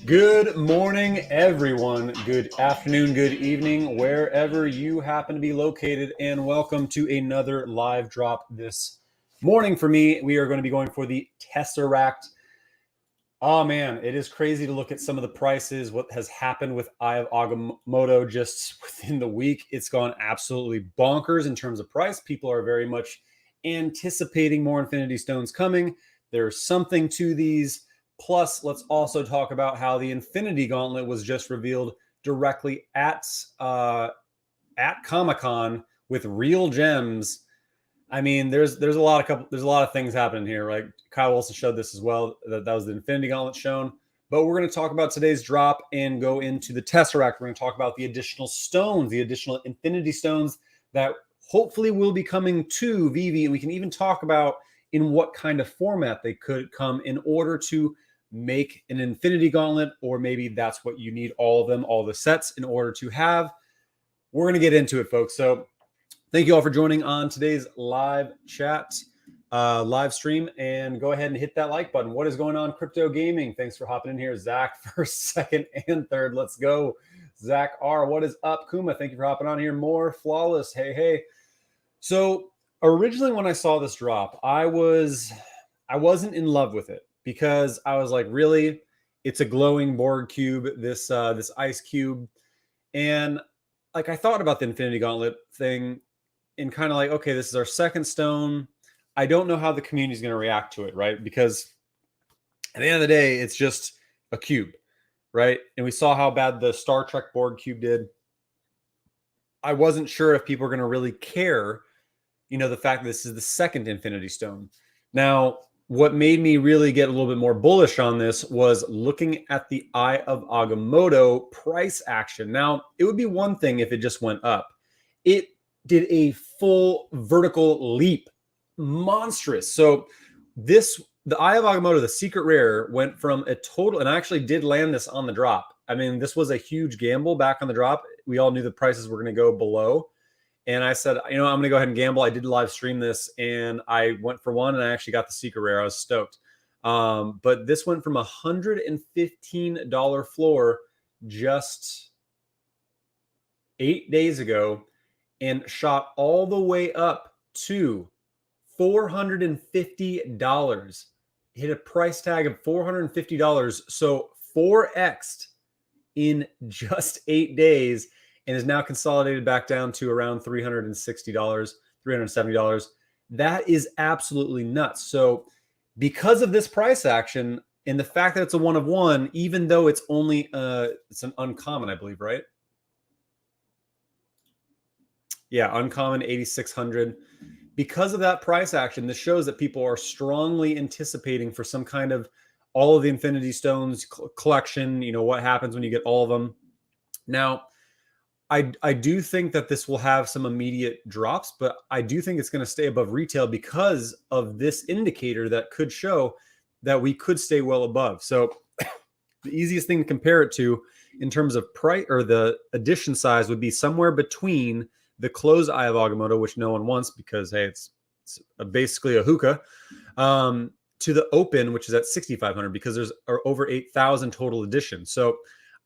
Good morning, everyone. Good afternoon, good evening, wherever you happen to be located, and welcome to another live drop this morning. For me, we are going to be going for the Tesseract. Oh man, it is crazy to look at some of the prices, what has happened with Eye of Agamotto just within the week. It's gone absolutely bonkers in terms of price. People are very much anticipating more Infinity Stones coming. There's something to these. Plus, let's also talk about how the Infinity Gauntlet was just revealed directly at Comic-Con with real gems. I mean, there's a lot of things happening here, right? Kyle Wilson showed this as well. That was the Infinity Gauntlet shown. But we're going to talk about today's drop and go into the Tesseract. We're going to talk about the additional stones, the additional Infinity Stones that hopefully will be coming to Veve. And we can even talk about in what kind of format they could come in order to make an Infinity Gauntlet, or maybe that's what you need, all of them, all the sets in order to have. We're going to get into it, folks. So thank you all for joining on today's live chat, live stream, and go ahead and hit that like button. What is going on, crypto gaming? Thanks for hopping in here. Zach, first, second, and third. Let's go. Zach R, what is up? Kuma, thank you for hopping on here. More Flawless, hey. So originally when I saw this drop, I wasn't in love with it because I was like, really? It's a glowing Borg cube, this ice cube. And like I thought about the Infinity Gauntlet thing and kind of like, okay, this is our second stone. I don't know how the community is going to react to it, right? Because at the end of the day, it's just a cube, right? And we saw how bad the Star Trek Borg cube did. I wasn't sure if people are going to really care, the fact that this is the second Infinity Stone. Now, what made me really get a little bit more bullish on this was looking at the Eye of Agamotto price action. Now, it would be one thing if it just went up. It did a full vertical leap, monstrous. So the Eye of Agamotto, the secret rare, went from a total, and I actually did land this on the drop. I mean, this was a huge gamble back on the drop. We all knew the prices were going to go below. And I said, I'm going to go ahead and gamble. I did live stream this, and I went for one, and I actually got the secret rare. I was stoked. But this went from $115 floor just 8 days ago and shot all the way up to $450. Hit a price tag of $450. So 4x'd in just 8 days, and is now consolidated back down to around $360, $370. That is absolutely nuts. So because of this price action and the fact that it's a one of one, even though it's only it's an uncommon, I believe, right? Yeah, uncommon 8,600. Because of that price action, this shows that people are strongly anticipating for some kind of all of the Infinity Stones collection. What happens when you get all of them. Now, I do think that this will have some immediate drops, but I do think it's going to stay above retail because of this indicator that could show that we could stay well above. So the easiest thing to compare it to in terms of price or the edition size would be somewhere between the closed Eye of Agamotto, which no one wants because, hey, it's basically a hookah, to the open, which is at 6,500 because there's over 8,000 total editions. So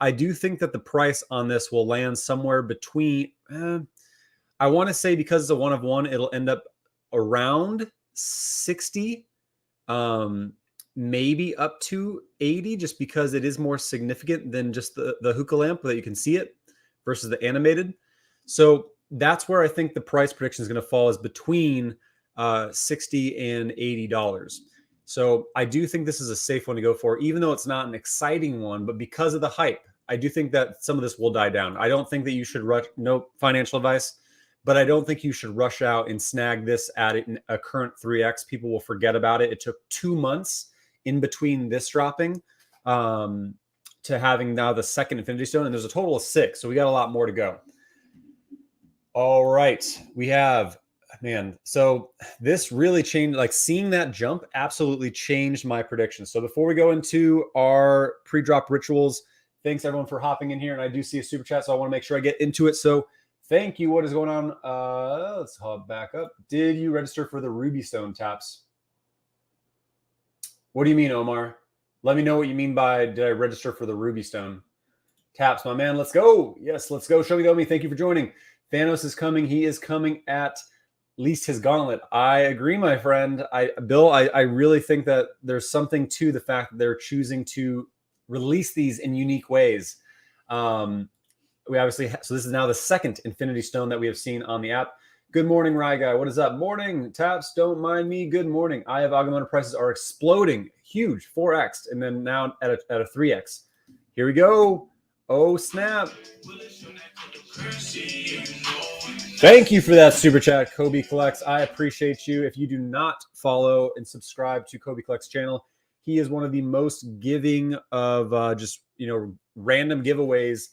I do think that the price on this will land somewhere between, I want to say because it's a one of one, it'll end up around 60, maybe up to 80, just because it is more significant than just the hookah lamp that you can see it versus the animated. So that's where I think the price prediction is going to fall, is between $60 and $80. So I do think this is a safe one to go for, even though it's not an exciting one, but because of the hype, I do think that some of this will die down. I don't think that you should rush, no financial advice, but I don't think you should rush out and snag this at a current 3x. People will forget about it. It took 2 months in between this dropping to having now the second Infinity Stone, and there's a total of 6. So we got a lot more to go. All right, we have, man, so this really changed, like seeing that jump absolutely changed my predictions. So before we go into our pre-drop rituals, thanks everyone for hopping in here. And I do see a super chat, so I want to make sure I get into it. So thank you. What is going on? Let's hop back up. Did you register for the Ruby Stone, Taps? What do you mean, Omar? Let me know what you mean by did I register for the Ruby Stone? Taps, my man, let's go. Yes, let's go. Show me, Omi. Thank you for joining. Thanos is coming. He is coming at least his gauntlet. I agree, my friend. Bill, I really think that there's something to the fact that they're choosing to release these in unique ways. We obviously so this is now the second Infinity Stone that we have seen on the app. Good morning, Rye Guy. What is up? Morning, Taps. Don't mind me. Good morning. I have Agamotto prices are exploding, huge, 4x, and then now at a 3x. Here we go. Oh snap! Thank you for that super chat, Kobe Collects. I appreciate you. If you do not follow and subscribe to Kobe Collects channel, he is one of the most giving of just random giveaways.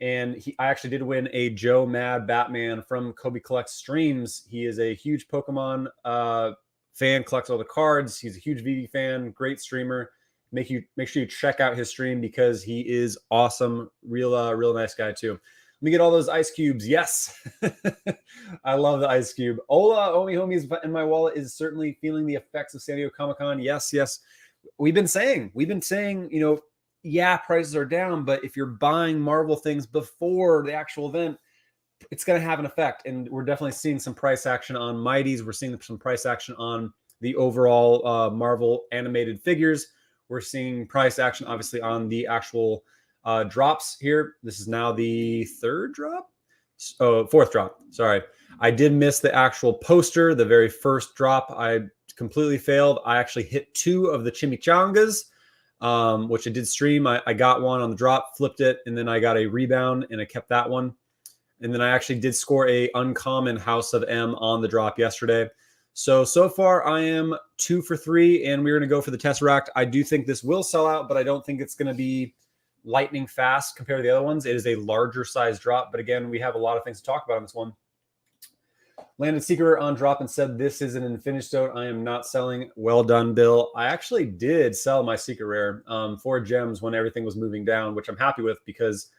And I actually did win a Joe Mad Batman from Kobe Collects streams. He is a huge Pokemon fan, collects all the cards. He's a huge Veve fan, great streamer. Make sure you check out his stream because he is awesome. Real nice guy too. Let me get all those ice cubes. Yes. I love the ice cube. Hola, Omi Homies in my wallet is certainly feeling the effects of San Diego Comic-Con. Yes. We've been saying, yeah, prices are down, but if you're buying Marvel things before the actual event, it's going to have an effect. And we're definitely seeing some price action on Mighties. We're seeing some price action on the overall Marvel animated figures. We're seeing price action, obviously, on the actual drops here. This is now the fourth drop. Sorry. I did miss the actual poster, the very first drop. I completely failed. I actually hit 2 of the chimichangas. Which I did stream. I got one on the drop, flipped it, and then I got a rebound, and I kept that one. And then I actually did score a uncommon House of M on the drop yesterday. So far I am 2 for 3, and we're going to go for the Tesseract. I do think this will sell out, but I don't think it's going to be lightning fast compared to the other ones. It is a larger size drop, but again, we have a lot of things to talk about on this one. Landed Secret on drop and said, this is an Infinity Stone. I am not selling. Well done, Bill. I actually did sell my Secret Rare for gems when everything was moving down, which I'm happy with because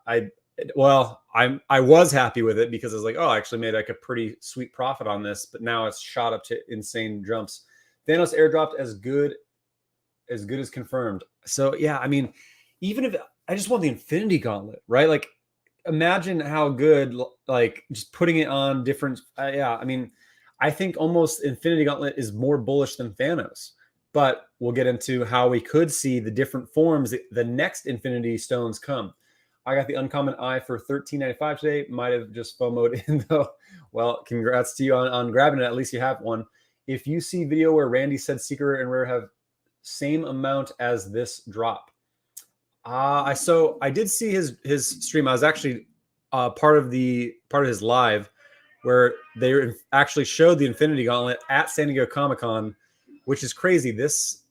I was happy with it because I was like, oh, I actually made like a pretty sweet profit on this, but now it's shot up to insane jumps. Thanos airdropped as good as confirmed. So yeah, I mean, even if I just want the Infinity Gauntlet, right? Like, imagine how good, like just putting it on different. I mean, I think almost Infinity Gauntlet is more bullish than Thanos, but we'll get into how we could see the different forms the next Infinity Stones come. I got the uncommon eye for $13.95 today. Might have just FOMO'd in though. Well, congrats to you on grabbing it. At least you have one. If you see video where Randy said Secret and Rare have same amount as this drop. I did see his stream. I was actually part of his live where they actually showed the Infinity Gauntlet at San Diego Comic-Con, which is crazy. This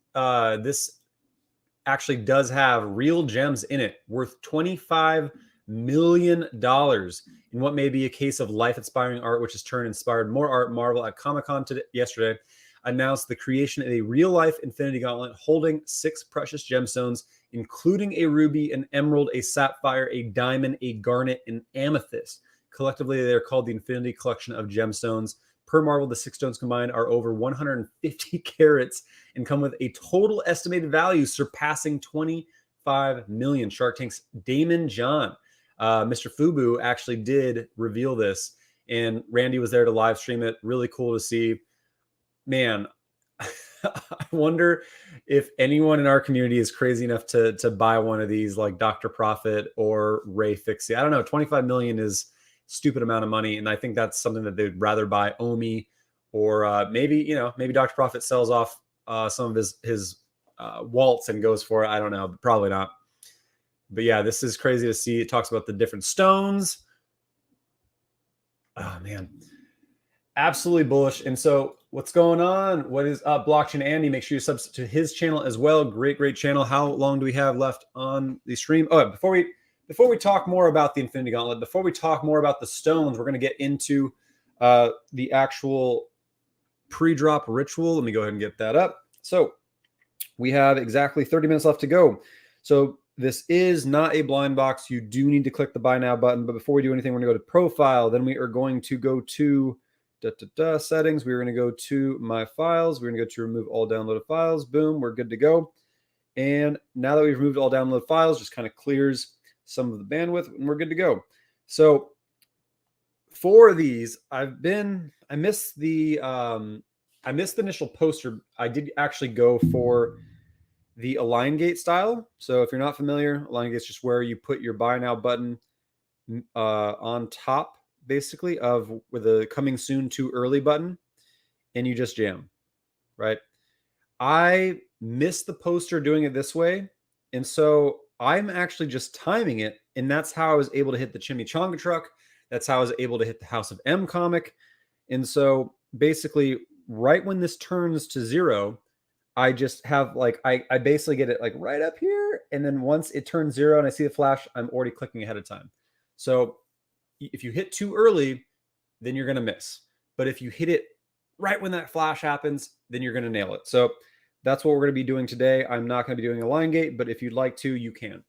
actually does have real gems in it worth $25 million in what may be a case of life-inspiring art, which has inspired more art. Marvel at Comic-Con yesterday announced the creation of a real-life Infinity Gauntlet holding 6 precious gemstones, including a ruby, an emerald, a sapphire, a diamond, a garnet, and amethyst. Collectively, they're called the Infinity Collection of Gemstones. Per Marvel, the 6 stones combined are over 150 carats and come with a total estimated value surpassing 25 million. Shark Tank's Damon John, Mr. Fubu, actually did reveal this, and Randy was there to live stream it. Really cool to see. Man, I wonder if anyone in our community is crazy enough to buy one of these, like Dr. Profit or Ray Fixie. I don't know. 25 million is a stupid amount of money, and I think that's something that they'd rather buy Omi or maybe Dr. Profit sells off some of his waltz and goes for it. I don't know, but probably not. But yeah, this is crazy to see. It talks about the different stones. Oh man, absolutely bullish. And so what's going on? What is up, Blockchain Andy? Make sure you sub to his channel as well. Great channel. How long do we have left on the stream? Oh, before we talk more about the Infinity Gauntlet, before we talk more about the stones, we're going to get into the actual pre-drop ritual. Let me go ahead and get that up. So we have exactly 30 minutes left to go. So this is not a blind box. You do need to click the buy now button. But before we do anything, we're going to go to profile. Then we are going to go to settings. We're going to go to my files. We're going to go to remove all downloaded files. Boom, we're good to go. And now that we've removed all downloaded files, just kind of clears some of the bandwidth and we're good to go. So for these, I missed the initial poster. I did actually go for the align gate style. So if you're not familiar, align gate is just where you put your buy now button on top, basically, with a coming soon too early button, and you just jam, right? I missed the poster doing it this way, and so I'm actually just timing it, and that's how I was able to hit the chimichanga truck. That's how I was able to hit the House of M comic. And so basically, right when this turns to 0, I just have I basically get it like right up here. And then once it turns 0 and I see the flash, I'm already clicking ahead of time. So if you hit too early, then you're going to miss. But if you hit it right when that flash happens, then you're going to nail it. So that's what we're going to be doing today. I'm not going to be doing a line gate, but if you'd like to, you can.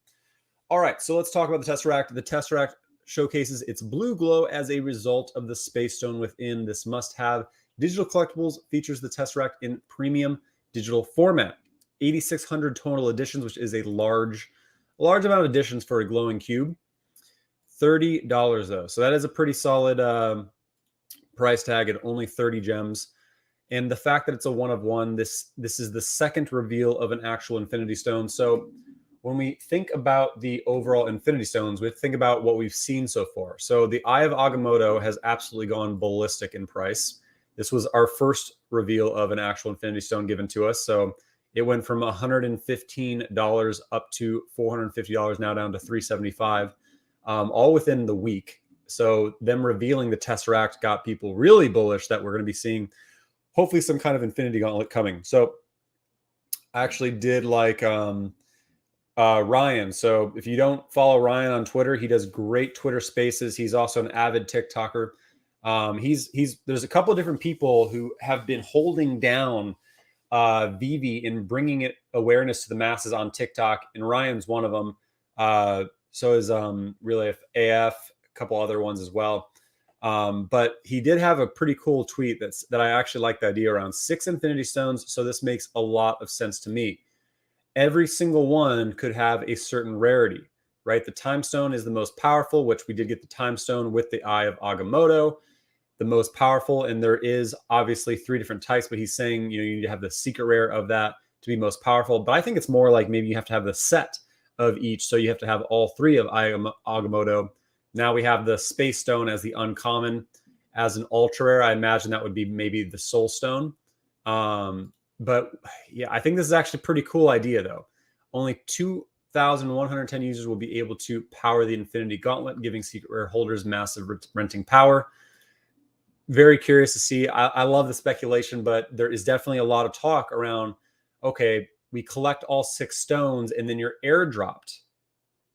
All right, so let's talk about the Tesseract. The Tesseract showcases its blue glow as a result of the space stone within. This must-have digital collectibles features the Tesseract in premium digital format. 8,600 total editions, which is a large amount of editions for a glowing cube. $30 though, so that is a pretty solid price tag at only 30 gems. And the fact that it's a one of one, this is the second reveal of an actual Infinity Stone. So when we think about the overall Infinity Stones, we think about what we've seen so far. So the Eye of Agamotto has absolutely gone ballistic in price. This was our first reveal of an actual Infinity Stone given to us. So it went from $115 up to $450, now down to $375, all within the week. So them revealing the Tesseract got people really bullish that we're going to be seeing hopefully some kind of Infinity Gauntlet coming. So I actually did like Ryan. So if you don't follow Ryan on Twitter, he does great Twitter spaces. He's also an avid TikToker. There's a couple of different people who have been holding down Veve and bringing it awareness to the masses on TikTok, and Ryan's one of them. So is Really AF, a couple other ones as well. But he did have a pretty cool tweet that I actually like the idea around 6 Infinity Stones. So this makes a lot of sense to me. Every single one could have a certain rarity, right? The Time Stone is the most powerful, which we did get the Time Stone with the Eye of Agamotto, the most powerful. And there is obviously 3 different types, but he's saying, you need to have the secret rare of that to be most powerful. But I think it's more like maybe you have to have the set of each. So you have to have all 3 of Agamotto. Now we have the Space Stone as the uncommon. As an ultra rare, I imagine that would be maybe the Soul Stone. But yeah, I think this is actually a pretty cool idea, though. Only 2,110 users will be able to power the Infinity Gauntlet, giving secret rare holders massive renting power. Very curious to see. I love the speculation, but there is definitely a lot of talk around, okay, we collect all 6 stones and then you're airdropped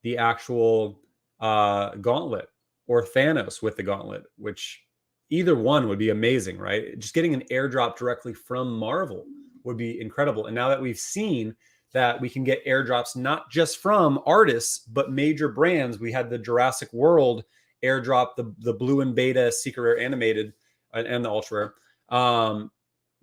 the actual Gauntlet or Thanos with the Gauntlet, which either one would be amazing, right? Just getting an airdrop directly from Marvel would be incredible. And now that we've seen that we can get airdrops not just from artists, but major brands. We had the Jurassic World airdrop, the Blue and Beta Secret Rare Animated and the Ultra Rare.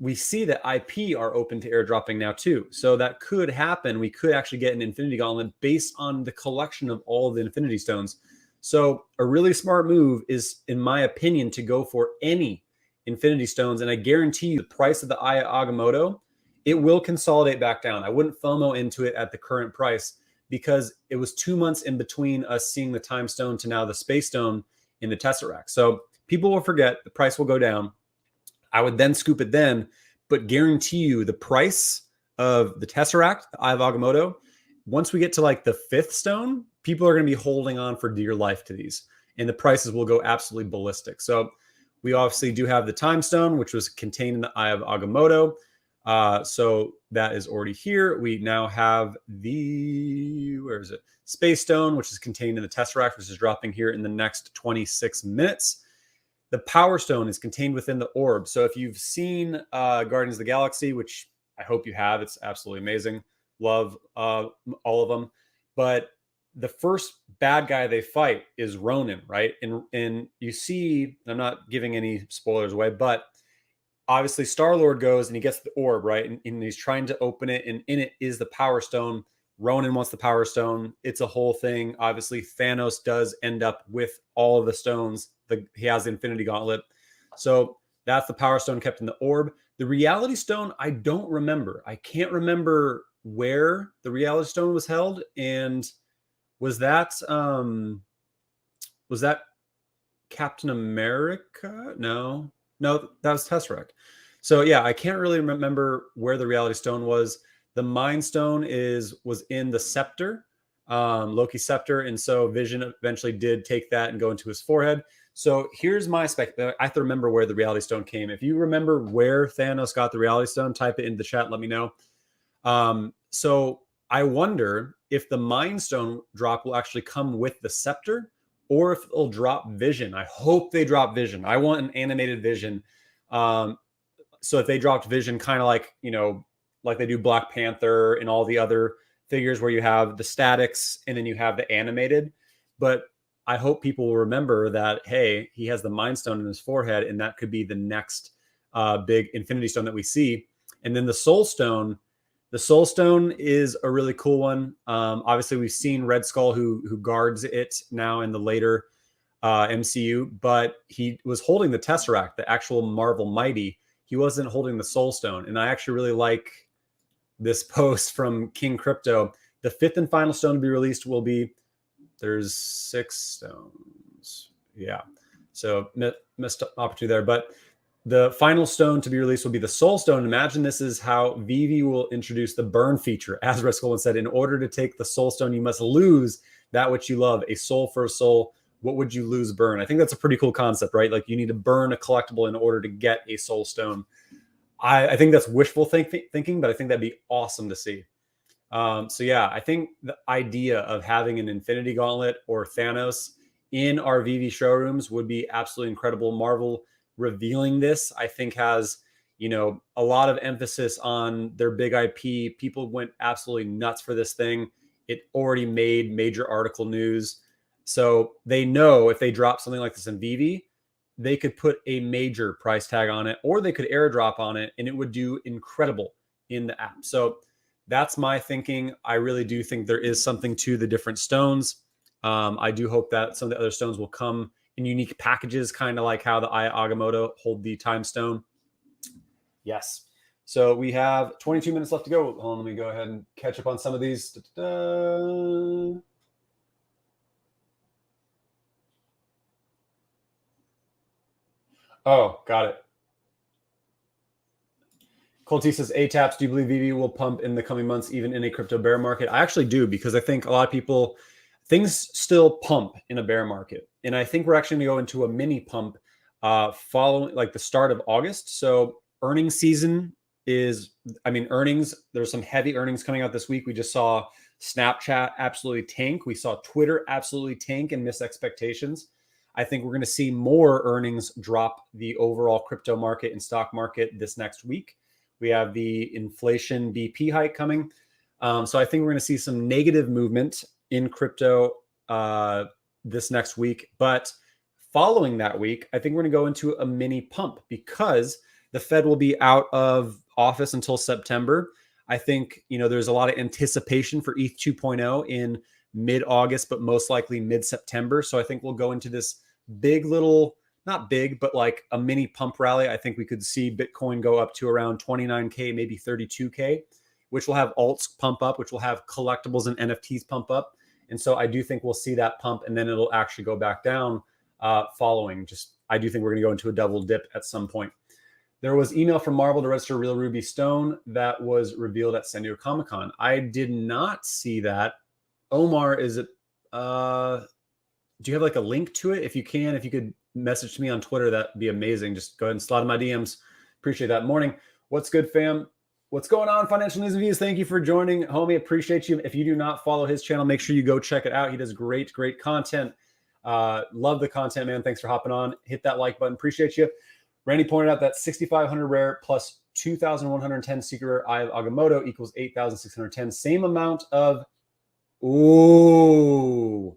We see that IP are open to airdropping now too. So that could happen. We could actually get an Infinity Gauntlet based on the collection of all of the Infinity Stones. So a really smart move is, in my opinion, to go for any Infinity Stones. And I guarantee you the price of the Eye of Agamotto, it will consolidate back down. I wouldn't FOMO into it at the current price because it was 2 months in between us seeing the Time Stone to now the Space Stone in the Tesseract. So people will forget, the price will go down. I would then scoop it then, but guarantee you the price of the Tesseract, the Eye of Agamotto, once we get to like the 5th stone, people are going to be holding on for dear life to these, and the prices will go absolutely ballistic. So we obviously do have the Time Stone, which was contained in the Eye of Agamotto. So that is already here. We now have where is it? Space Stone, which is contained in the Tesseract, which is dropping here in the next 26 minutes. The Power Stone is contained within the orb. So if you've seen Guardians of the Galaxy, which I hope you have, it's absolutely amazing. Love all of them. But the first bad guy they fight is Ronin, right? And you see, I'm not giving any spoilers away, but obviously Star-Lord goes and he gets the orb, right? And he's trying to open it, and in it is the Power Stone. Ronin wants the Power Stone. It's a whole thing. Obviously, Thanos does end up with all of the stones. He has the Infinity Gauntlet. So that's the Power Stone kept in the orb. The Reality Stone, I don't remember. I can't remember where the Reality Stone was held. And was that Captain America? No, that was Tesseract. So yeah, I can't really remember where the Reality Stone was. The Mind Stone was in the scepter, Loki's scepter, and so Vision eventually did take that and go into his forehead. So here's my spec. I have to remember where the Reality Stone came. If you remember where Thanos got the Reality Stone, type it in the chat. Let me know. So I wonder if the Mind Stone drop will actually come with the scepter, or if it'll drop Vision. I hope they drop Vision. I want an animated Vision. So if they dropped Vision, kind of like, like they do Black Panther and all the other figures where you have the statics and then you have the animated. But I hope people will remember that, hey, he has the Mind Stone in his forehead, and that could be the next big Infinity Stone that we see. And then the Soul Stone. The Soul Stone is a really cool one. Obviously, we've seen Red Skull who guards it now in the later MCU, but he was holding the Tesseract, the actual Marvel Mighty. He wasn't holding the Soul Stone. And I actually really like this post from King Crypto. The fifth and final stone to be released will be, there's 6 stones. Yeah. So missed opportunity there. But the final stone to be released will be the Soul Stone. Imagine this is how Veve will introduce the burn feature. As Red Skull said, in order to take the Soul Stone, you must lose that which you love. A soul for a soul. What would you lose? Burn. I think that's a pretty cool concept, right? Like you need to burn a collectible in order to get a Soul Stone. I think that's wishful thinking, but I think that'd be awesome to see. So yeah, I think the idea of having an Infinity Gauntlet or Thanos in our Veve showrooms would be absolutely incredible. Marvel revealing this, I think, has, a lot of emphasis on their big IP. People went absolutely nuts for this thing. It already made major article news. So they know if they drop something like this in Veve, they could put a major price tag on it, or they could airdrop on it, and it would do incredible in the app. So that's my thinking. I really do think there is something to the different stones. I do hope that some of the other stones will come in unique packages, kind of like how the Eye Agamotto hold the Time Stone. Yes. So we have 22 minutes left to go. Hold on, let me go ahead and catch up on some of these. Oh, got it. Colty says, Taps, do you believe Veve will pump in the coming months, even in a crypto bear market? I actually do, because I think a lot of people, things still pump in a bear market. And I think we're actually going to go into a mini pump following like the start of August. So earnings season earnings, there's some heavy earnings coming out this week. We just saw Snapchat absolutely tank. We saw Twitter absolutely tank and miss expectations. I think we're going to see more earnings drop the overall crypto market and stock market this next week. We have the inflation BP hike coming. So I think we're going to see some negative movement in crypto this next week. But following that week, I think we're going to go into a mini pump because the Fed will be out of office until September. I think, there's a lot of anticipation for ETH 2.0 in mid-August, but most likely mid-September. So I think we'll go into this big little, not big, but like a mini pump rally. I think we could see Bitcoin go up to around 29K, maybe 32K, which will have alts pump up, which will have collectibles and NFTs pump up. And so I do think we'll see that pump, and then it'll actually go back down following. I do think we're going to go into a double dip at some point. There was email from Marvel to register Real Ruby Stone that was revealed at San Diego Comic-Con. I did not see that. Omar, is it, do you have like a link to it? If you could message me on Twitter, that'd be amazing. Just go ahead and slide in my DMs. Appreciate that. Morning. What's good, fam? What's going on, Financial News and Views? Thank you for joining, homie. Appreciate you. If you do not follow his channel, make sure you go check it out. He does great content. Love the content, man. Thanks for hopping on. Hit that like button. Appreciate you. Randy pointed out that 6,500 rare plus 2,110 secret rare Eye of Agamotto equals 8,610. Same amount of Ooh,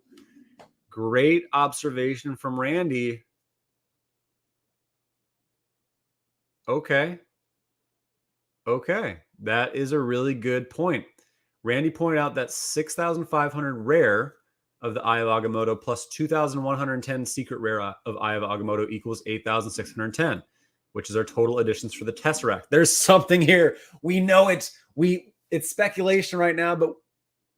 great observation from Randy. Okay. Okay. That is a really good point. Randy pointed out that 6,500 rare of the Eye of Agamotto plus 2,110 secret rare of Eye of Agamotto equals 8,610, which is our total additions for the Tesseract. There's something here. We know it's speculation right now, but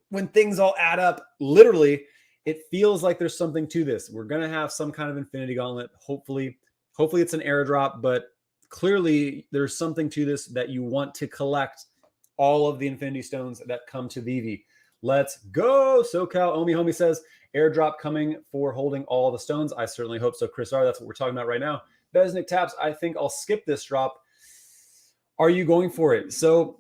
when things all add up, literally, it feels like there's something to this. We're going to have some kind of Infinity Gauntlet. Hopefully it's an airdrop, but clearly there's something to this that you want to collect all of the Infinity Stones that come to Veve. Let's go. SoCal Omi Homie says, airdrop coming for holding all the stones. I certainly hope so, Chris R. That's what we're talking about right now. Besnick Taps, I think I'll skip this drop. Are you going for it? So,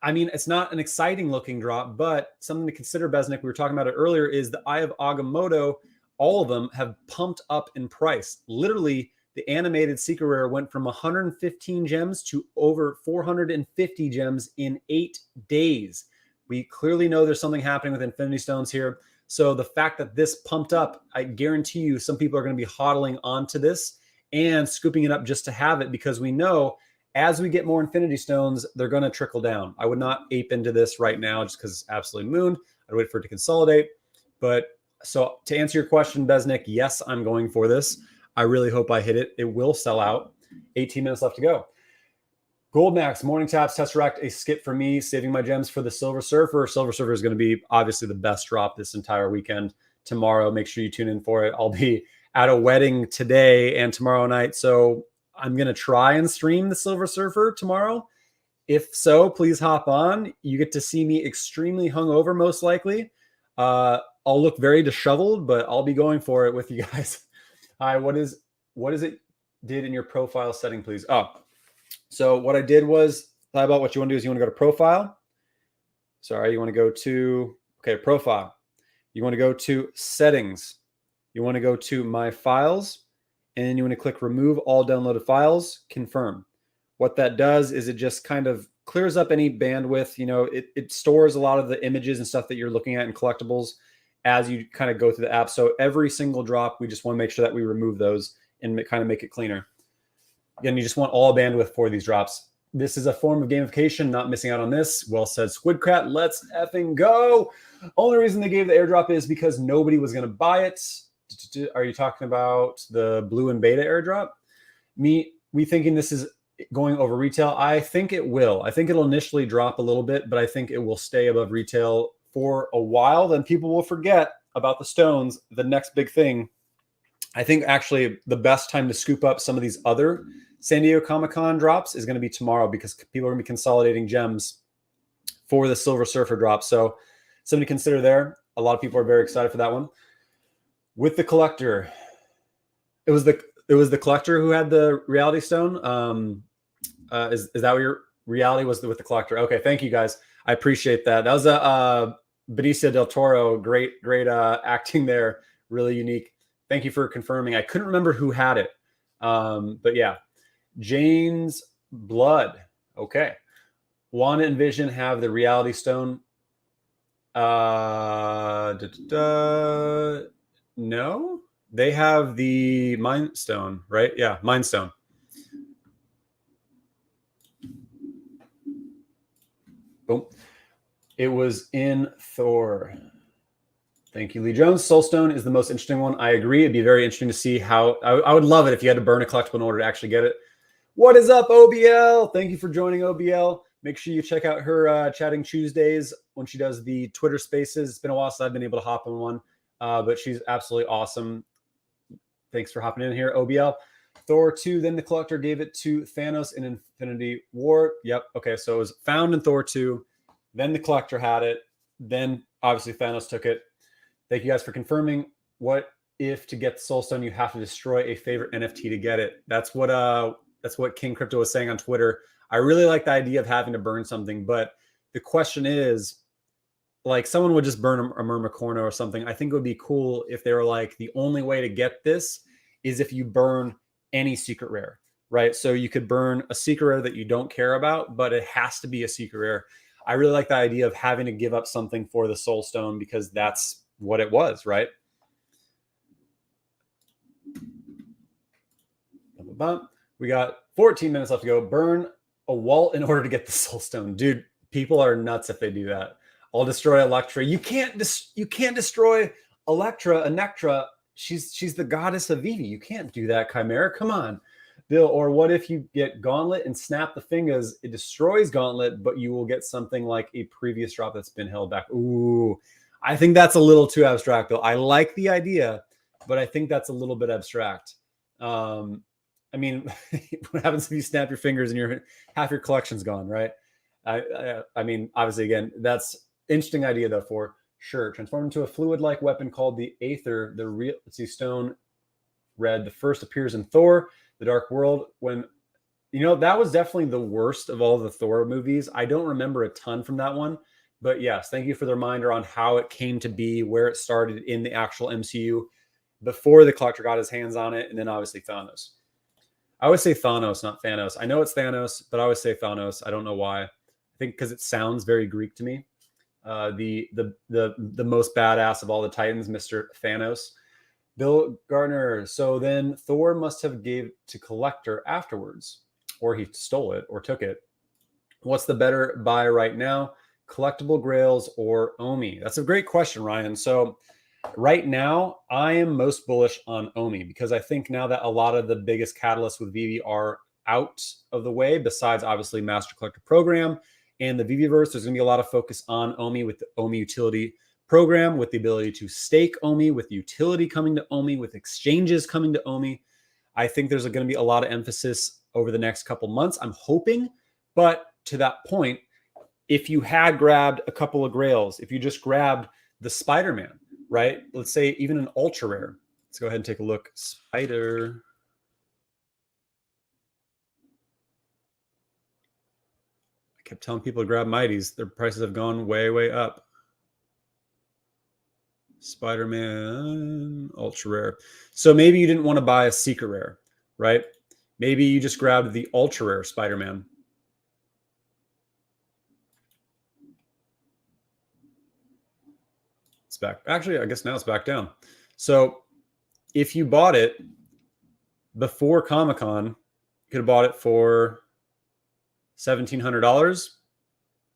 I mean, it's not an exciting looking drop, but something to consider, Besnick, we were talking about it earlier, is the Eye of Agamotto. All of them have pumped up in price. Literally, the animated secret rare went from 115 gems to over 450 gems in 8 days. We clearly know there's something happening with Infinity Stones here. So the fact that this pumped up, I guarantee you some people are going to be hodling onto this and scooping it up just to have it, because we know as we get more Infinity Stones, they're going to trickle down. I would not ape into this right now just because it's absolutely mooned. I'd wait for it to consolidate. But so to answer your question, Besnick, yes, I'm going for this. I really hope I hit it. It will sell out. 18 minutes left to go. Goldmax, Morning Taps, Tesseract, a skip for me, saving my gems for the Silver Surfer. Silver Surfer is going to be obviously the best drop this entire weekend. Tomorrow, make sure you tune in for it. I'll be at a wedding today and tomorrow night, so I'm going to try and stream the Silver Surfer tomorrow. If so, please hop on. You get to see me extremely hungover, most likely. I'll look very disheveled, but I'll be going for it with you guys. Hi, what is it did in your profile setting, please? Oh, so what I did was, thought about what you want to do is you want to go to profile. Sorry, you want to go to, okay, profile. You want to go to settings. You want to go to my files, and you want to click remove all downloaded files, confirm. What that does is it just kind of clears up any bandwidth. You know, it stores a lot of the images and stuff that you're looking at in collectibles as you kind of go through the app. So every single drop, we just want to make sure that we remove those and kind of make it cleaner. Again, you just want all bandwidth for these drops. This is a form of gamification, not missing out on this. Well said, Squidcat. Let's effing go. Only reason they gave the airdrop is because nobody was going to buy it. Are you talking about the blue and beta airdrop? We thinking this is going over retail. I think it will. I think it'll initially drop a little bit, but I think it will stay above retail for a while. Then people will forget about the stones. The next big thing, I think actually the best time to scoop up some of these other San Diego Comic-Con drops is going to be tomorrow, because people are going to be consolidating gems for the Silver Surfer drop. So something to consider there. A lot of people are very excited for that one. With the collector, it was the collector who had the reality stone. Is that what your reality was with the collector? Okay, thank you guys. I appreciate that. That was a Benicio del Toro. Great acting there. Really unique. Thank you for confirming. I couldn't remember who had it, but yeah, Jane's Blood. Okay, Wanda and Vision have the reality stone. No, they have the Mind Stone, right? Yeah, Mind Stone. Boom. It was in Thor. Thank you, Lee Jones. Soulstone is the most interesting one. I agree. It'd be very interesting to see how. I would love it if you had to burn a collectible in order to actually get it. What is up, OBL? Thank you for joining, OBL. Make sure you check out her Chatting Tuesdays when she does the Twitter Spaces. It's been a while since I've been able to hop on one, but she's absolutely awesome. Thanks for hopping in here, OBL. Thor 2, then the collector gave it to Thanos in Infinity War. Yep. Okay, so it was found in Thor 2. Then the collector had it. Then obviously Thanos took it. Thank you guys for confirming. What if to get the Soulstone you have to destroy a favorite NFT to get it? That's what King Crypto was saying on Twitter. I really like the idea of having to burn something, but the question is, like, someone would just burn a Mermicorno or something. I think it would be cool if they were like, the only way to get this is if you burn any secret rare, right? So you could burn a secret rare that you don't care about, but it has to be a secret rare. I really like the idea of having to give up something for the soul stone because that's what it was, right? We got 14 minutes left to go. Burn a wall in order to get the soul stone. Dude, people are nuts if they do that. I'll destroy Electra. You can't destroy Electra. She's the goddess of Veve. You can't do that, Chimera. Come on, Bill. Or what if you get Gauntlet and snap the fingers? It destroys Gauntlet, but you will get something like a previous drop that's been held back. Ooh, I think that's a little too abstract, Bill. I like the idea, but I think that's a little bit abstract. I mean, what happens if you snap your fingers and half your collection's gone, right? I mean, obviously, again, that's interesting idea though. For sure, transform into a fluid-like weapon called the Aether. The real, let's see, stone red. The first appears in Thor: The Dark World. When that was definitely the worst of all the Thor movies. I don't remember a ton from that one, but yes, thank you for the reminder on how it came to be, where it started in the actual MCU before the collector got his hands on it, and then obviously Thanos. I always say Thanos, not Thanos. I know it's Thanos, but I always say Thanos. I don't know why. I think because it sounds very Greek to me. The most badass of all the Titans, Mr. Thanos. Bill Gardner. So then Thor must have gave to Collector afterwards, or he stole it or took it. What's the better buy right now? Collectible Grails or Omi? That's a great question, Ryan. So right now, I am most bullish on Omi because I think now that a lot of the biggest catalysts with Veve are out of the way, besides obviously Master Collector Program and the Veveverse, there's going to be a lot of focus on Omi with the Omi utility program, with the ability to stake Omi, with utility coming to Omi, with exchanges coming to Omi. I think there's going to be a lot of emphasis over the next couple months. I'm hoping, but to that point, if you had grabbed a couple of grails, if you just grabbed the Spider-Man, right? Let's say even an ultra rare. Let's go ahead and take a look. Spider. I kept telling people to grab Mighties. Their prices have gone way, way up. Spider-Man, ultra rare. So maybe you didn't want to buy a secret rare, right? Maybe you just grabbed the ultra rare Spider-Man. It's back. Actually, I guess now it's back down. So if you bought it before Comic-Con, you could have bought it for $1,700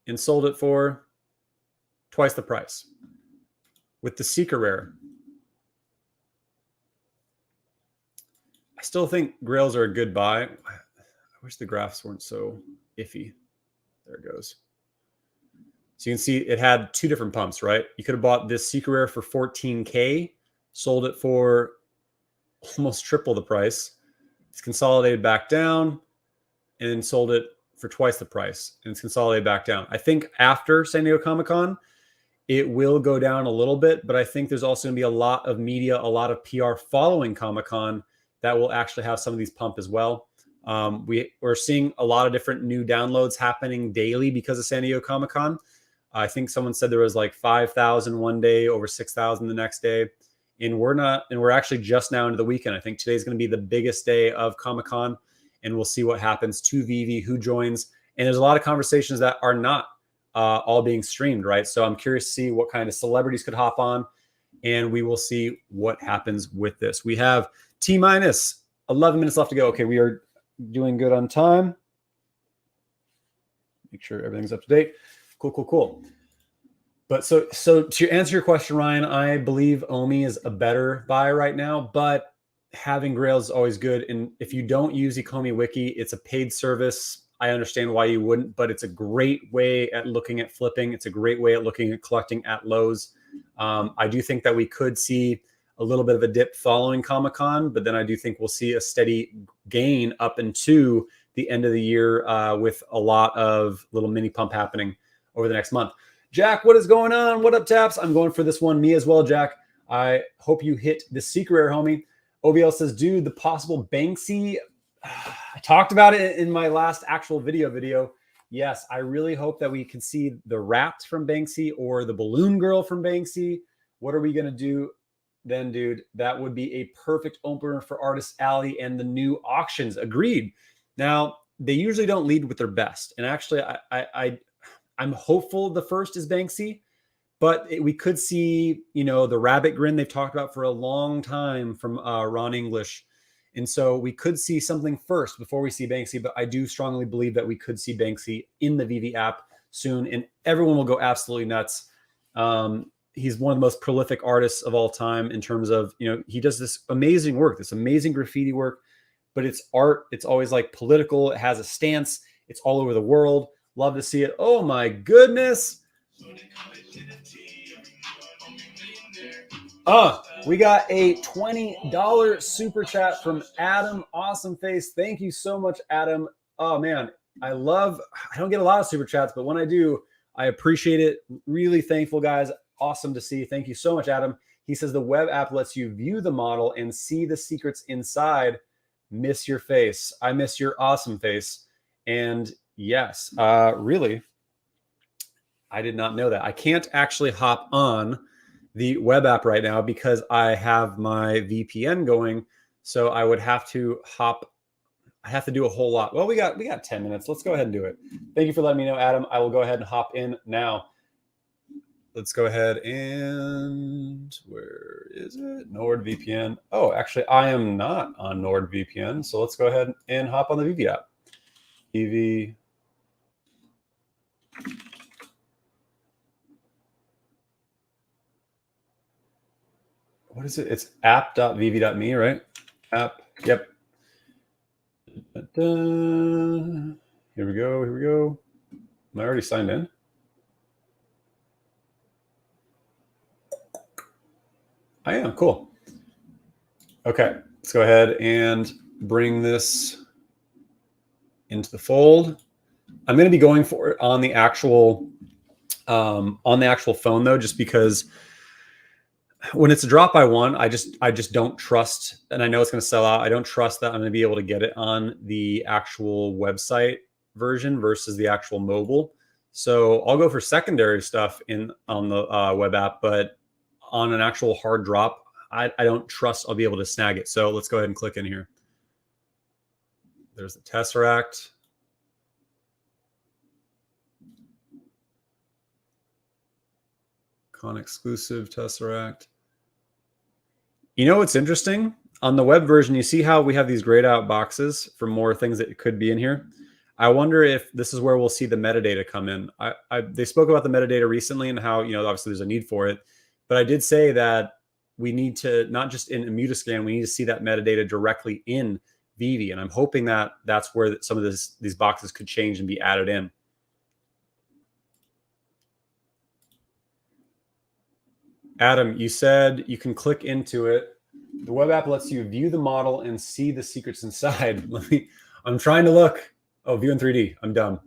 and sold it for twice the price. With the Secret Rare, I still think Grails are a good buy. I wish the graphs weren't so iffy. There it goes. So you can see it had two different pumps, right? You could have bought this Secret Rare for $14K, sold it for almost triple the price. It's consolidated back down and sold it for twice the price. And it's consolidated back down. I think after San Diego Comic-Con, it will go down a little bit, but I think there's also going to be a lot of media, a lot of PR following Comic-Con that will actually have some of these pump as well. We're seeing a lot of different new downloads happening daily because of San Diego Comic-Con. I think someone said there was like 5,000 one day, over 6,000 the next day. And we're actually just now into the weekend. I think today's going to be the biggest day of Comic-Con, and we'll see what happens to Veve, who joins. And there's a lot of conversations that are not all being streamed, right? So I'm curious to see what kind of celebrities could hop on, and we will see what happens with this. We have T-minus 11 minutes left to go. Okay, we are doing good on time. Make sure everything's up to date. Cool. But so to answer your question, Ryan, I believe Omi is a better buy right now, but having Grails is always good. And if you don't use Ecomi Wiki, it's a paid service. I understand why you wouldn't, but it's a great way at looking at flipping. It's a great way at looking at collecting at lows. I do think that we could see a little bit of a dip following Comic-Con, but then I do think we'll see a steady gain up into the end of the year with a lot of little mini pump happening over the next month. Jack, what is going on? What up, Taps? I'm going for this one. Me as well, Jack. I hope you hit the secret rare, homie. OBL says, dude, the possible Banksy. I talked about it in my last actual video. Yes, I really hope that we can see the rat from Banksy or the balloon girl from Banksy. What are we going to do then, dude? That would be a perfect opener for Artist Alley and the new auctions. Agreed. Now, they usually don't lead with their best. And actually, I'm hopeful the first is Banksy, but we could see, you know, the rabbit grin they've talked about for a long time from Ron English. And so we could see something first before we see Banksy, but I do strongly believe that we could see Banksy in the Veve app soon, and everyone will go absolutely nuts. He's one of the most prolific artists of all time in terms of, you know, he does this amazing work, this amazing graffiti work, but it's art. It's always like political. It has a stance. It's all over the world. Love to see it. Oh my goodness. We got a $20 super chat from Adam Awesome Face. Thank you so much, Adam. Oh man, I don't get a lot of super chats, but when I do, I appreciate it. Really thankful, guys. Awesome to see. Thank you so much, Adam. He says the web app lets you view the model and see the secrets inside. Miss your face. I miss your awesome face. And yes, really, I did not know that. I can't actually hop on the web app right now because I have my VPN going. So I would have to I have to do a whole lot. Well, we got 10 minutes. Let's go ahead and do it. Thank you for letting me know, Adam. I will go ahead and hop in now. Let's go ahead and where is it? NordVPN. Oh, actually, I am not on NordVPN. So let's go ahead and hop on the Veve app. Veve. What is it? It's app.veve.me, right? App. Yep. Here we go. Here we go. Am I already signed in? I am. Cool. Okay. Let's go ahead and bring this into the fold. I'm going to be going for it on the actual phone though, just because when it's a drop by one, I just don't trust, and I know it's going to sell out. I don't trust that I'm going to be able to get it on the actual website version versus the actual mobile. So I'll go for secondary stuff on the web app, but on an actual hard drop, I don't trust I'll be able to snag it. So let's go ahead and click in here. There's the Tesseract. Con exclusive Tesseract. You know what's interesting? On the web version, you see how we have these grayed out boxes for more things that could be in here? I wonder if this is where we'll see the metadata come in. They spoke about the metadata recently and how, you know, obviously there's a need for it. But I did say that we need to, not just in Immutascan, we need to see that metadata directly in Veve. And I'm hoping that that's where some of these boxes could change and be added in. Adam, you said you can click into it. The web app lets you view the model and see the secrets inside. I'm trying to look. Oh, view in 3D. I'm dumb.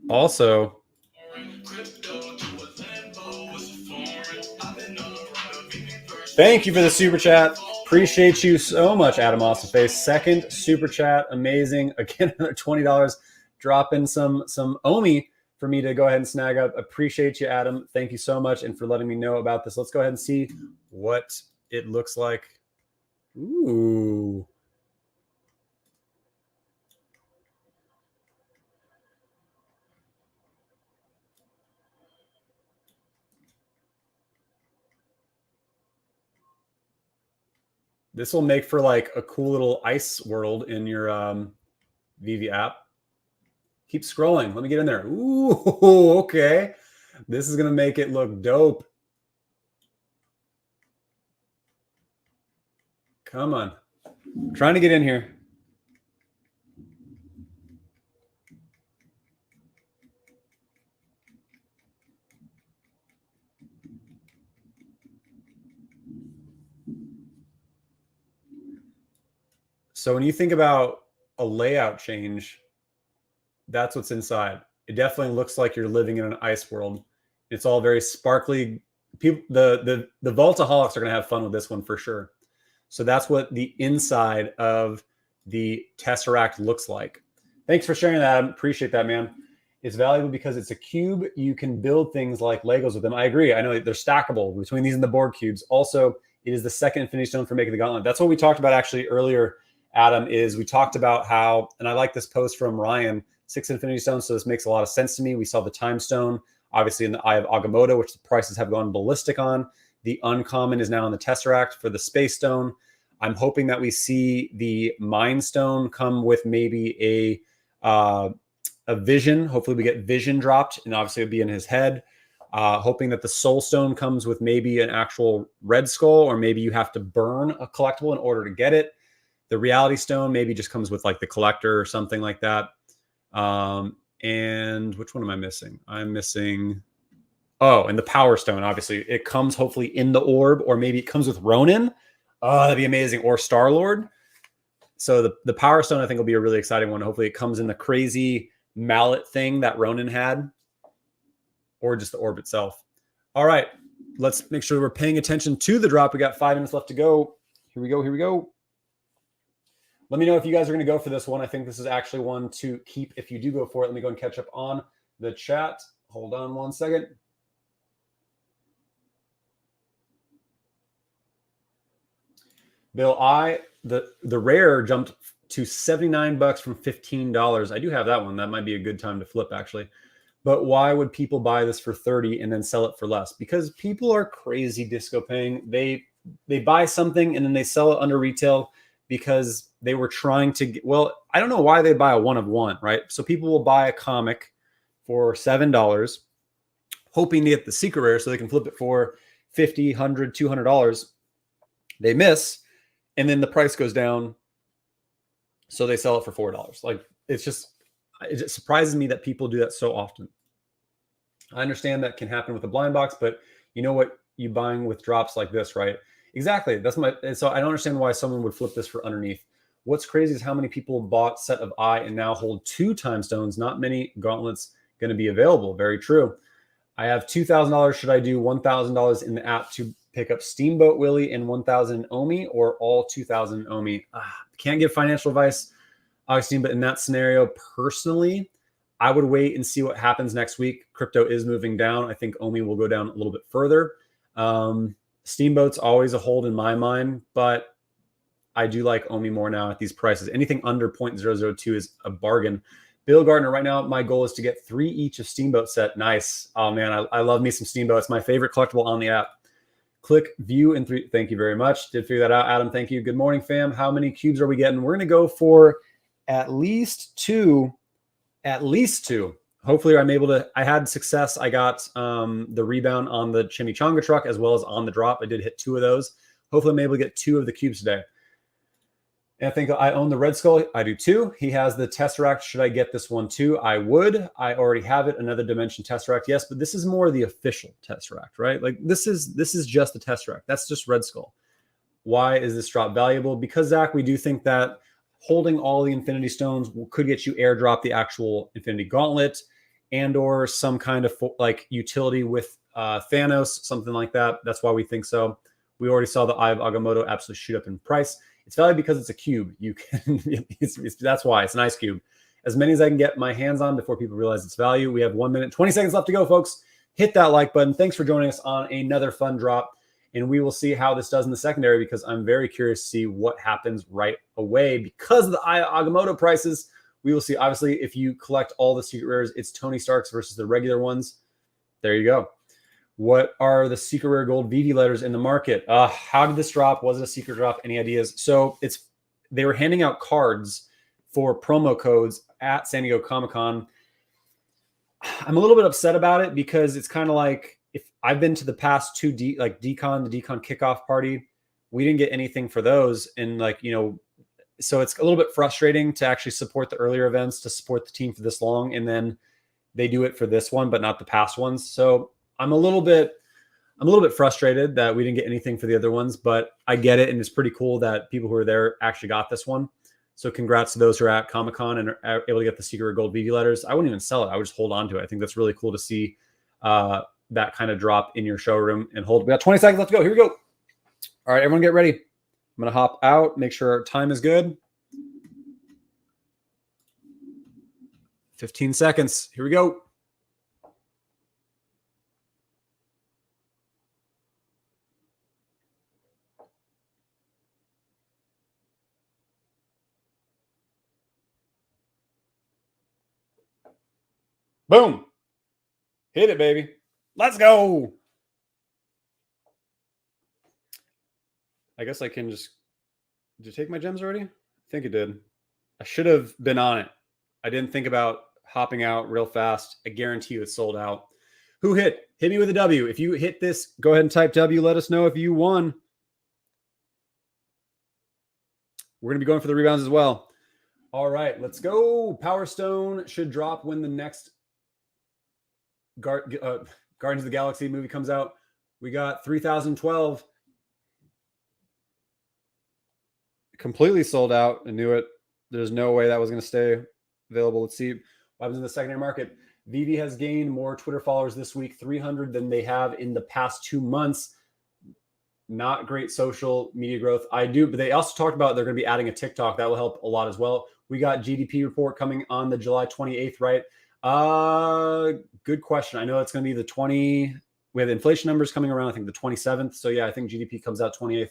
Also, thank you for the super chat. Appreciate you so much, Adam Awesome Face. Second super chat, amazing. Again, another $20. Drop in some Omi for me to go ahead and snag up. Appreciate you, Adam. Thank you so much, and for letting me know about this. Let's go ahead and see what it looks like. Ooh. This will make for like a cool little ice world in your Veve app. Keep scrolling. Let me get in there. Ooh, okay. This is going to make it look dope. Come on. I'm trying to get in here. So when you think about a layout change, that's what's inside. It definitely looks like you're living in an ice world. It's all very sparkly. People, the Vaultaholics are going to have fun with this one for sure. So that's what the inside of the Tesseract looks like. Thanks for sharing that. I appreciate that, man. It's valuable because it's a cube. You can build things like Legos with them. I agree. I know they're stackable between these and the board cubes. Also, It is the second Infinity Stone for making the Gauntlet. That's what we talked about actually earlier, Adam, is we talked about how, and I like this post from Ryan, 6 Infinity Stones, so this makes a lot of sense to me. We saw the Time Stone, obviously in the Eye of Agamotto, which the prices have gone ballistic on. The Uncommon is now in the Tesseract for the Space Stone. I'm hoping that we see the Mind Stone come with maybe a Vision. Hopefully we get Vision dropped, and obviously it'll be in his head. Hoping that the Soul Stone comes with maybe an actual Red Skull, or maybe you have to burn a collectible in order to get it. The Reality Stone maybe just comes with like the Collector or something like that. And which one am I missing? I'm missing... Oh, and the Power Stone, obviously. It comes hopefully in the orb, or maybe it comes with Ronin. Oh, that'd be amazing. Or Star-Lord. So the Power Stone, I think, will be a really exciting one. Hopefully it comes in the crazy mallet thing that Ronin had, or just the orb itself. All right, let's make sure we're paying attention to the drop. We got 5 minutes left to go. Here we go. Here we go. Let me know if you guys are going to go for this one. I think this is actually one to keep if you do go for it. Let me go and catch up on the chat. Hold on one second. Bill, the rare jumped to $79 from $15. I do have that one. That might be a good time to flip, actually. But why would people buy this for 30 and then sell it for less? Because people are crazy disco paying. They buy something and then they sell it under retail because they were trying to get, well, I don't know why they buy a one of one, right? So people will buy a comic for $7, hoping to get the secret rare so they can flip it for $50, $100, $200. They miss. And then the price goes down, so they sell it for $4. Like, it surprises me that people do that so often. I understand that can happen with a blind box, but you know what? You buying with drops like this, right? Exactly. So I don't understand why someone would flip this for underneath. What's crazy is how many people bought Set of Eye and now hold 2 Time Stones. Not many Gauntlets going to be available. Very true. I have $2,000. Should I do $1,000 in the app to pick up Steamboat Willie and 1,000 Omi, or all 2,000 Omi? Can't give financial advice, Augustine, but in that scenario, personally, I would wait and see what happens next week. Crypto is moving down. I think Omi will go down a little bit further. Steamboat's always a hold in my mind, but I do like Omi more now at these prices. Anything under 0.002 is a bargain. Bill Gardner, right now, my goal is to get 3 each of Steamboat set. Nice. Oh, man, I love me some Steamboat. It's my favorite collectible on the app. Click view in 3. Thank you very much. Did figure that out, Adam. Thank you. Good morning, fam. How many cubes are we getting? We're going to go for at least 2. At least 2. Hopefully, I'm able to. I had success. I got the rebound on the chimichanga truck as well as on the drop. I did hit 2 of those. Hopefully, I'm able to get 2 of the cubes today. And I think I own the Red Skull. I do too. He has the Tesseract. Should I get this one too? I would. I already have it. Another Dimension Tesseract. Yes, but this is more the official Tesseract, right? Like this is just the Tesseract. That's just Red Skull. Why is this drop valuable? Because, Zach, we do think that holding all the Infinity Stones could get you airdrop the actual Infinity Gauntlet and or some kind of like utility with Thanos, something like that. That's why we think so. We already saw the Eye of Agamotto absolutely shoot up in price. It's valuable because it's a cube. You can, that's why it's an ice cube. As many as I can get my hands on before people realize its value. We have 1 minute, 20 seconds left to go, folks. Hit that like button. Thanks for joining us on another fun drop. And we will see how this does in the secondary, because I'm very curious to see what happens right away because of the Eye of Agamotto prices. We will see. Obviously, if you collect all the secret rares, it's Tony Stark's versus the regular ones. There you go. What are the secret rare gold Veve letters in the market? How did this drop? Was it a secret drop? Any ideas? So they were handing out cards for promo codes at San Diego Comic-Con. I'm a little bit upset about it because it's kind of like, if I've been to the past 2 the Decon kickoff party, we didn't get anything for those. And so it's a little bit frustrating to actually support the earlier events, to support the team for this long. And then they do it for this one, but not the past ones. So I'm a little bit frustrated that we didn't get anything for the other ones, but I get it. And it's pretty cool that people who are there actually got this one. So congrats to those who are at Comic-Con and are able to get the secret gold Veve letters. I wouldn't even sell it. I would just hold on to it. I think that's really cool to see that kind of drop in your showroom and hold. We got 20 seconds left to go. Here we go. All right, everyone get ready. I'm going to hop out, make sure our time is good. 15 seconds. Here we go. Boom. Hit it, baby. Let's go. I guess I can just... Did you take my gems already? I think it did. I should have been on it. I didn't think about hopping out real fast. I guarantee you it's sold out. Who hit? Hit me with a W. If you hit this, go ahead and type W. Let us know if you won. We're going to be going for the rebounds as well. All right, let's go. Power Stone should drop when the next Guardians of the Galaxy movie comes out. We got 3012. Completely sold out. I knew it. There's no way that was going to stay available. Let's see what happens in the secondary market. Veve has gained more Twitter followers this week, 300 than they have in the past 2 months. Not great social media growth. But they also talked about they're going to be adding a TikTok. That will help a lot as well. We got GDP report coming on the July 28th, right? Good question. I know it's going to be the 20. We have inflation numbers coming around, I think the 27th. So yeah, I think GDP comes out 28th.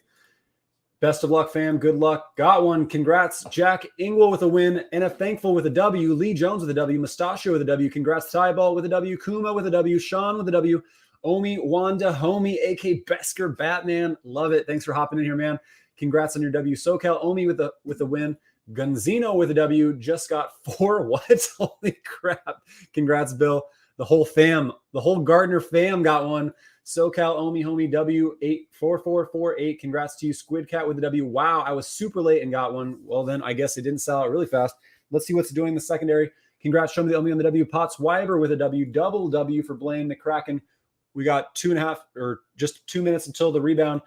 Best of luck, fam. Good luck. Got one. Congrats. Jack Ingwell with a win. NF Thankful with a W. Lee Jones with a W. Mustachio with a W. Congrats. Tyball with a W. Kuma with a W. Sean with a W. Omi, Wanda, Homie, AK Besker, Batman. Love it. Thanks for hopping in here, man. Congrats on your W. SoCal Omi with a win. Gunzino with a W. Just got 4. What? Holy crap. Congrats, Bill. The whole fam, the whole Gardner fam got one. SoCal Omi Homie W84448. Congrats to you. Squid Cat with a W. Wow, I was super late and got one. Well, then I guess it didn't sell out really fast. Let's see what's doing in the secondary. Congrats, show me the Omi on the W. Potts Weiber with a W. Double W for Blaine McCracken. We got 2.5 or just 2 minutes until the rebound.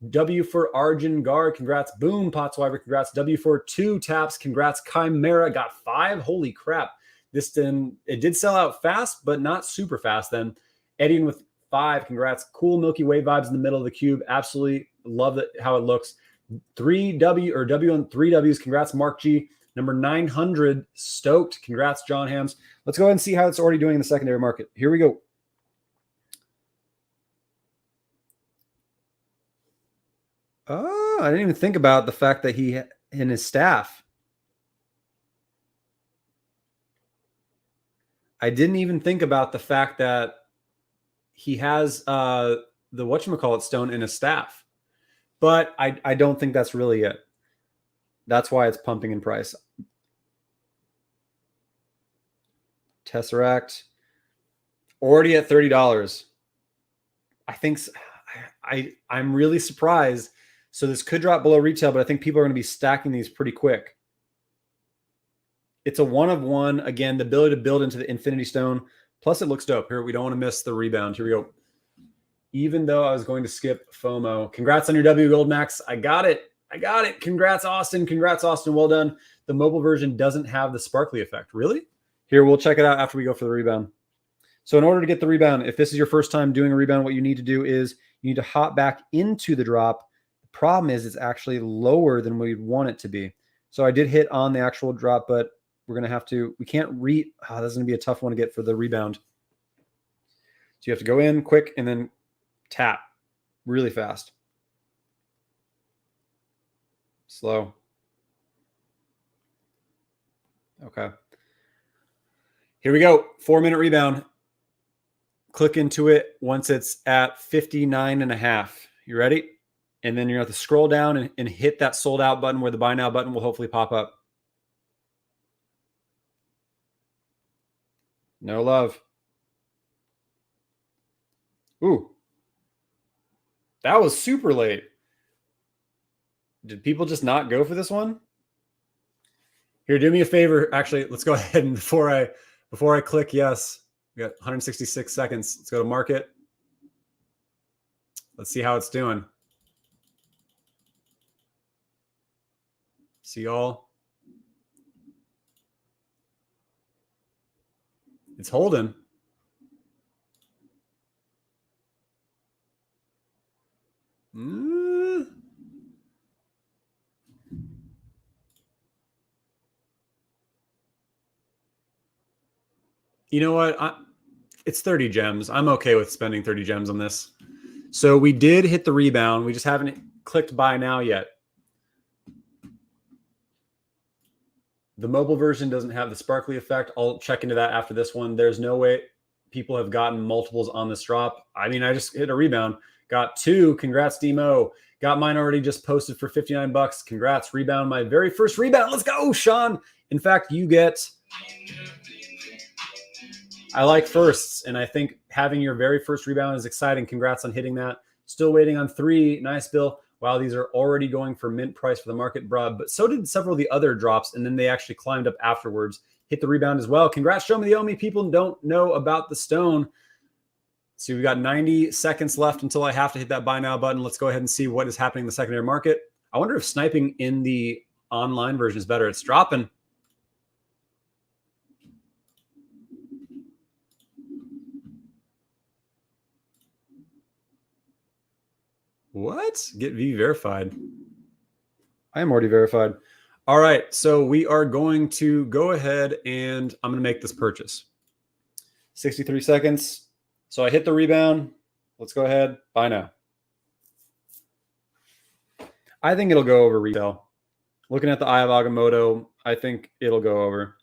W for Arjun Gar. Congrats. Boom, Potts Weiber. Congrats. W for 2 taps. Congrats. Chimera got 5. Holy crap. It did sell out fast, but not super fast then. Eddie with 5. Congrats. Cool Milky Way vibes in the middle of the cube. Absolutely love how it looks. 3 W or W on 3 W's. Congrats, Mark G. Number 900. Stoked. Congrats, John Hams. Let's go ahead and see how it's already doing in the secondary market. Here we go. Oh, I didn't even think about the fact that he and his staff. I didn't even think about the fact that he has the whatchamacallit stone in his staff. But I don't think that's really it. That's why it's pumping in price. Tesseract. Already at $30. I think I'm really surprised. So this could drop below retail, but I think people are going to be stacking these pretty quick. It's a 1 of 1. Again, the ability to build into the Infinity Stone. Plus, it looks dope. Here, we don't want to miss the rebound. Here we go. Even though I was going to skip FOMO. Congrats on your W Gold Max. I got it. I got it. Congrats, Austin. Congrats, Austin. Well done. The mobile version doesn't have the sparkly effect. Really? Here, we'll check it out after we go for the rebound. So in order to get the rebound, if this is your first time doing a rebound, what you need to do is you need to hop back into the drop. The problem is it's actually lower than we'd want it to be. So I did hit on the actual drop, but we're going to have to, we can't this is going to be a tough one to get for the rebound. So you have to go in quick and then tap really fast. Slow. Okay. Here we go. 4-minute rebound. Click into it once it's at 59.5. You ready? And then you're going to have to scroll down and hit that sold out button where the buy now button will hopefully pop up. No love. Ooh. That was super late. Did people just not go for this one? Here, do me a favor. Actually, let's go ahead and before I click yes, we got 166 seconds. Let's go to market. Let's see how it's doing. See y'all. It's holding. You know what? It's 30 gems. I'm okay with spending 30 gems on this. So we did hit the rebound. We just haven't clicked buy now yet. The mobile version doesn't have the sparkly effect. I'll check into that after this one. There's no way people have gotten multiples on this drop. I mean, I just hit a rebound. Got 2. Congrats, Demo. Got mine already just posted for 59 bucks. Congrats, rebound. My very first rebound. Let's go, Sean. In fact, you get... I like firsts, and I think having your very first rebound is exciting. Congrats on hitting that. Still waiting on 3. Nice, Bill. Wow, these are already going for mint price for the market, bruh. But so did several of the other drops, and then they actually climbed up afterwards. Hit the rebound as well. Congrats, show me the Omi. People don't know about the stone. So we've got 90 seconds left until I have to hit that buy now button. Let's go ahead and see what is happening in the secondary market. I wonder if sniping in the online version is better. It's dropping. What? Get Veve verified. I am already verified. All right, so we are going to go ahead and I'm going to make this purchase. 63 seconds. So I hit the rebound. Let's go ahead. Buy now. I think it'll go over retail. Looking at the Eye of Agamotto, I think it'll go over.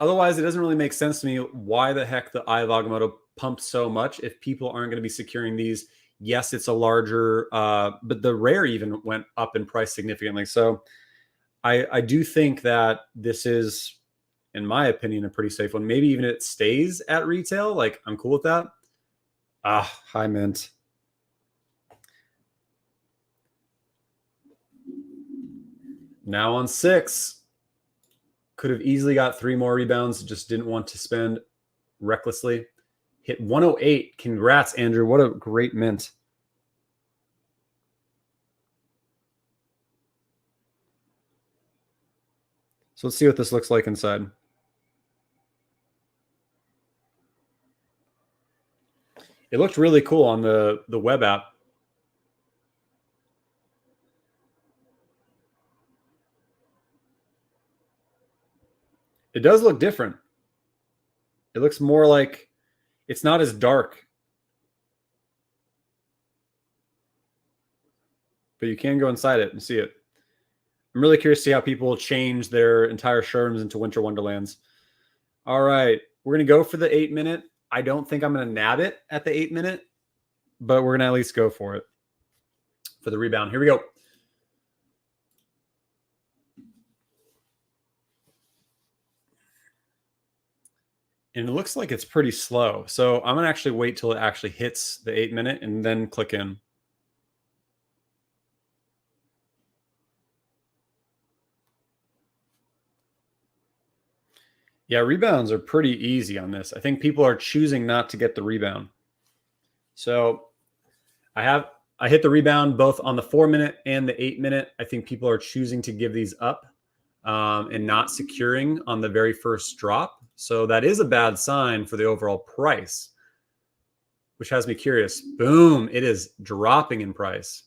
Otherwise, it doesn't really make sense to me why the heck the Eye of Agamotto pumped so much if people aren't going to be securing these. Yes, it's a larger, but the rare even went up in price significantly. So I do think that this is, in my opinion, a pretty safe one. Maybe even it stays at retail. Like, I'm cool with that. High mint. Now on 6. Could have easily got 3 more rebounds. Just didn't want to spend recklessly. Hit 108. Congrats, Andrew. What a great mint. So let's see what this looks like inside. It looked really cool on the web app. It does look different. It looks more like it's not as dark. But you can go inside it and see it. I'm really curious to see how people change their entire shrooms into Winter Wonderlands. All right. We're going to go for the 8-minute. I don't think I'm going to nab it at the 8-minute, but we're going to at least go for it for the rebound. Here we go. And it looks like it's pretty slow. So I'm going to actually wait till it actually hits the 8-minute and then click in. Yeah, rebounds are pretty easy on this. I think people are choosing not to get the rebound. So I hit the rebound both on the 4-minute and the 8-minute. I think people are choosing to give these up and not securing on the very first drop. So that is a bad sign for the overall price, which has me curious. Boom, it is dropping in price.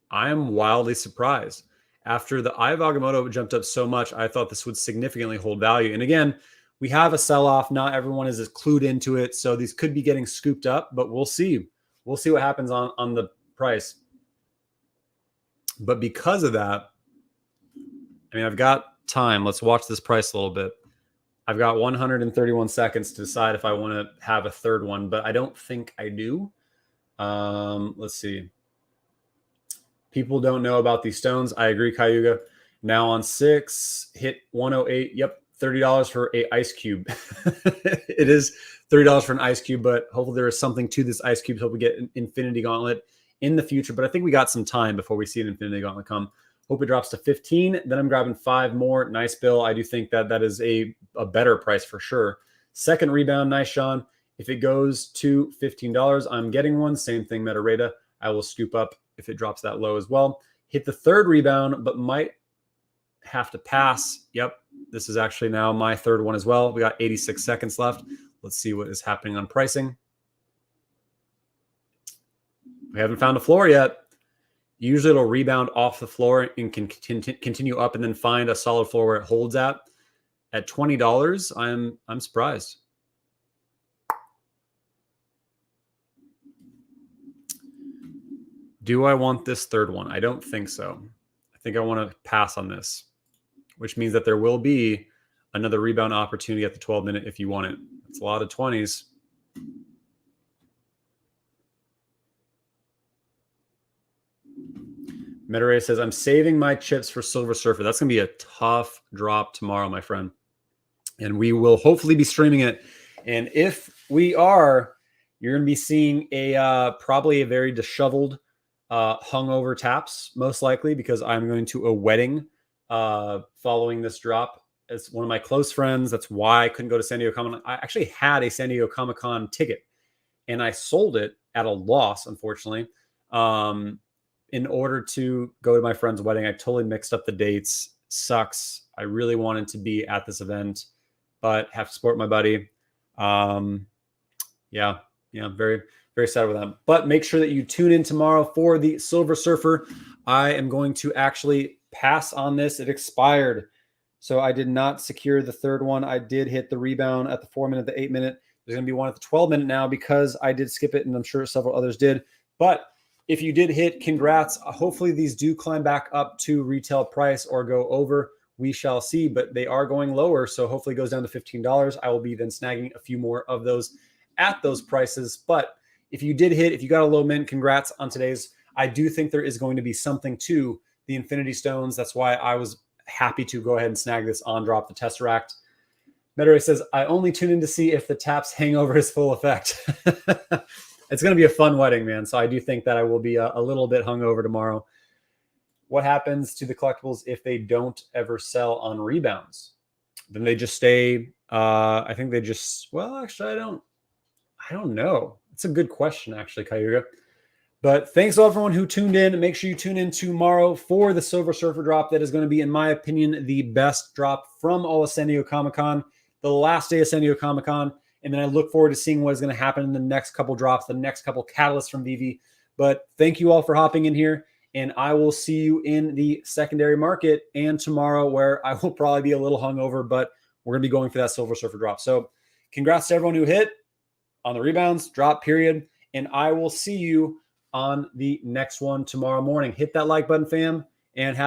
I am wildly surprised. After the Eye of Agamotto jumped up so much, I thought this would significantly hold value. And again, we have a sell-off. Not everyone is as clued into it. So these could be getting scooped up, but we'll see. We'll see what happens on the price. But because of that, I mean, I've got time. Let's watch this price a little bit. I've got 131 seconds to decide if I want to have a third one, but I don't think I do. Let's see. People don't know about these stones. I agree, Cayuga. Now on 6, hit 108. Yep, $30 for an ice cube. It is $30 for an ice cube, but hopefully there is something to this ice cube. Hope we get an Infinity Gauntlet in the future. But I think we got some time before we see an Infinity Gauntlet come. Hope it drops to 15. Then I'm grabbing 5 more. Nice, Bill. I do think that that is a better price for sure. Second rebound, nice, Sean. If it goes to $15, I'm getting one. Same thing, Metarata. I will scoop up if it drops that low as well. Hit the third rebound, but might have to pass. Yep, this is actually now my third one as well. We got 86 seconds left. Let's see what is happening on pricing. We haven't found a floor yet. Usually it'll rebound off the floor and can continue up and then find a solid floor where it holds at. At $20, I'm surprised. Do I want this third one? I don't think so. I think I want to pass on this, which means that there will be another rebound opportunity at the 12-minute if you want it. It's a lot of 20s. MetaRay says, I'm saving my chips for Silver Surfer. That's going to be a tough drop tomorrow, my friend. And we will hopefully be streaming it. And if we are, you're going to be seeing a probably a very disheveled, hungover Taps, most likely, because I'm going to a wedding following this drop. It's one of my close friends. That's why I couldn't go to San Diego Comic-Con. I actually had a San Diego Comic-Con ticket, and I sold it at a loss, unfortunately, in order to go to my friend's wedding. I totally mixed up the dates. Sucks. I really wanted to be at this event, but have to support my buddy. Yeah, very, very sad with them. But make sure that you tune in tomorrow for the Silver Surfer. I am going to actually pass on this. It expired. So I did not secure the third one. I did hit the rebound at the 4-minute, the 8-minute. There's going to be one at the 12-minute now because I did skip it, and I'm sure several others did. But if you did hit, congrats. Hopefully these do climb back up to retail price or go over. We shall see, but they are going lower. So hopefully it goes down to $15. I will be then snagging a few more of those at those prices. But if you did hit, if you got a low mint, congrats on today's. I do think there is going to be something to the Infinity Stones. That's why I was happy to go ahead and snag this on drop, the Tesseract. MetaRay says, I only tune in to see if the Taps hangover is full effect. It's going to be a fun wedding, man. So I do think that I will be a little bit hungover tomorrow. What happens to the collectibles if they don't ever sell on rebounds? Then they just stay. I think they just, well, actually, I don't know. It's a good question, actually, Cayuga. But thanks to everyone who tuned in. Make sure you tune in tomorrow for the Silver Surfer drop. That is going to be, in my opinion, the best drop from all of San Diego Comic-Con, the last day of San Diego Comic-Con. And then I look forward to seeing what is going to happen in the next couple drops, the next couple catalysts from Veve. But thank you all for hopping in here. And I will see you in the secondary market and tomorrow, where I will probably be a little hungover, but we're going to be going for that Silver Surfer drop. So congrats to everyone who hit on the rebounds, drop, period. And I will see you on the next one tomorrow morning. Hit that like button, fam, and have